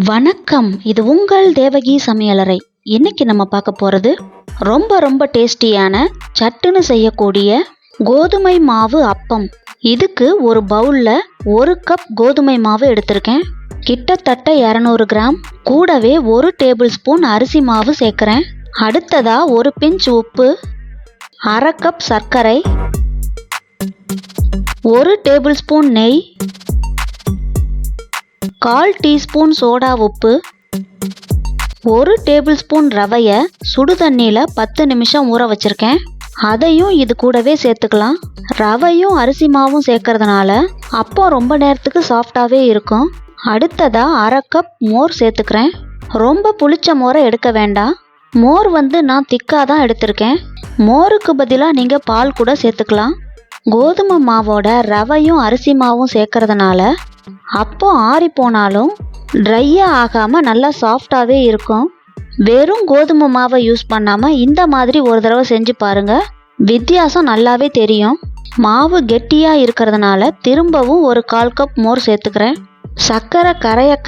வணக்கம், இது உங்கள் தேவகி சமையலறை. இன்னைக்கு நம்ம பார்க்க போகிறது ரொம்ப டேஸ்டியான சட்டுன்னு செய்யக்கூடிய கோதுமை மாவு அப்பம். இதுக்கு ஒரு பவுலில் 1 கப் கோதுமை மாவு எடுத்திருக்கேன். கிட்டத்தட்ட 200 கிராம். கூடவே 1 டேபிள் ஸ்பூன் அரிசி மாவு சேர்க்குறேன். அடுத்ததா 1 பிஞ்ச் உப்பு, 1/2 கப் சர்க்கரை, 1 டேபிள் ஸ்பூன் நெய், 1/4 டீஸ்பூன் சோடா உப்பு, 1 டேபிள் ஸ்பூன் ரவையை சுடு தண்ணியில் 10 நிமிஷம் ஊற வச்சுருக்கேன். அதையும் இது கூடவே சேர்த்துக்கலாம். ரவையும் அரிசி மாவும் சேர்க்கறதுனால அப்போ ரொம்ப நேரத்துக்கு சாஃப்டாகவே இருக்கும். அடுத்ததாக 1/2 கப் மோர் சேர்த்துக்கிறேன். ரொம்ப புளிச்ச மோரை எடுக்க வேண்டாம். மோர் நான் திக்காக தான் எடுத்திருக்கேன். மோருக்கு பதிலாக நீங்கள் பால் கூட சேர்த்துக்கலாம். கோதுமை மாவோட ரவையும் அரிசி மாவும் சேர்க்கறதுனால அப்போ ஆறி போனாலும் ட்ரையாக ஆகாமல் நல்லா சாஃப்டாகவே இருக்கும். வெறும் கோதுமை மாவை யூஸ் பண்ணாமல் இந்த மாதிரி ஒரு தடவை செஞ்சு பாருங்கள். வித்தியாசம் நல்லாவே தெரியும். மாவு கெட்டியாக இருக்கிறதுனால திரும்பவும் ஒரு 1/4 கப் மோர் சேர்த்துக்கிறேன். சர்க்கரை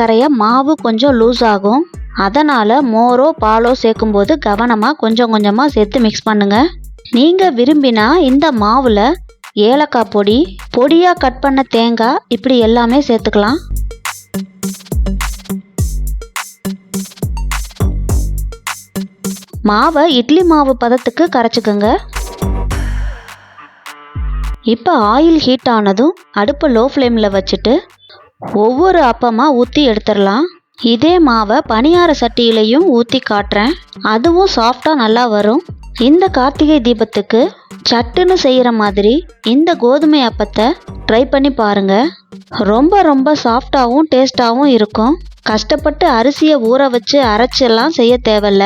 கரைய மாவு கொஞ்சம் லூஸ் ஆகும். அதனால் மோரோ பாலோ சேர்க்கும்போது கவனமாக கொஞ்சமாக சேர்த்து மிக்ஸ் பண்ணுங்கள். நீங்கள் விரும்பினா இந்த மாவில் ஏலக்காய் பொடி, பொடியாக கட் பண்ண தேங்காய், இப்படி எல்லாமே சேர்த்துக்கலாம். மாவை இட்லி மாவு பதத்துக்கு கரைச்சிக்கோங்க. இப்போ ஆயில் ஹீட் ஆனதும் அடுப்பை லோ ஃப்ளேமில் வச்சுட்டு ஒவ்வொரு அப்பமாக ஊற்றி எடுத்துடலாம். இதே மாவை பணியார சட்டியிலையும் ஊற்றி காட்டுறேன். அதுவும் சாஃப்டாக நல்லா வரும். இந்த கார்த்திகை தீபத்துக்கு சட்டுன்னு செய்கிற மாதிரி இந்த கோதுமை அப்பத்தை ட்ரை பண்ணி பாருங்கள். ரொம்ப சாஃப்டாகவும் டேஸ்டாகவும் இருக்கும். கஷ்டப்பட்டு அரிசியை ஊற வச்சு அரைச்செல்லாம் செய்ய தேவையில்ல.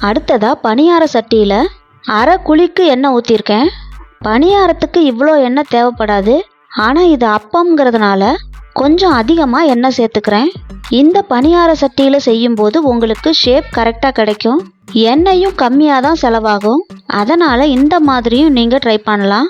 அடுத்ததாக பணியார சட்டியில் 1/2 குழிக்கு எண்ணெய் ஊற்றிருக்கேன். பணியாரத்துக்கு இவ்வளோ எண்ணெய் தேவைப்படாது. ஆனால் இது அப்பம்ங்கிறதுனால கொஞ்சம் அதிகமாக எண்ணெய் சேர்த்துக்கிறேன். இந்த பணியார சட்டியில் செய்யும்போது உங்களுக்கு ஷேப் கரெக்டாக கிடைக்கும். எண்ணெயும் கம்மியாக தான் செலவாகும். அதனால் இந்த மாதிரியும் நீங்கள் ட்ரை பண்ணலாம்.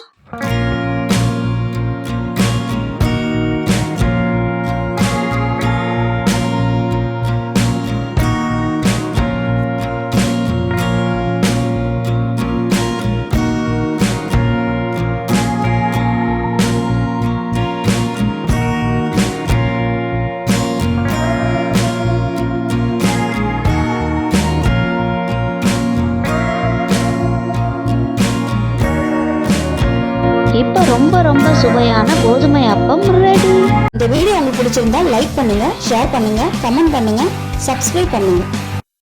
இப்போ ரொம்ப சுவையான கோதுமை அப்பம் ரெடி. இந்த வீடியோ உங்களுக்கு பிடிச்சிருந்தா லைக் பண்ணுங்க, ஷேர் பண்ணுங்க, கமெண்ட் பண்ணுங்க, சப்ஸ்கிரைப் பண்ணுங்க.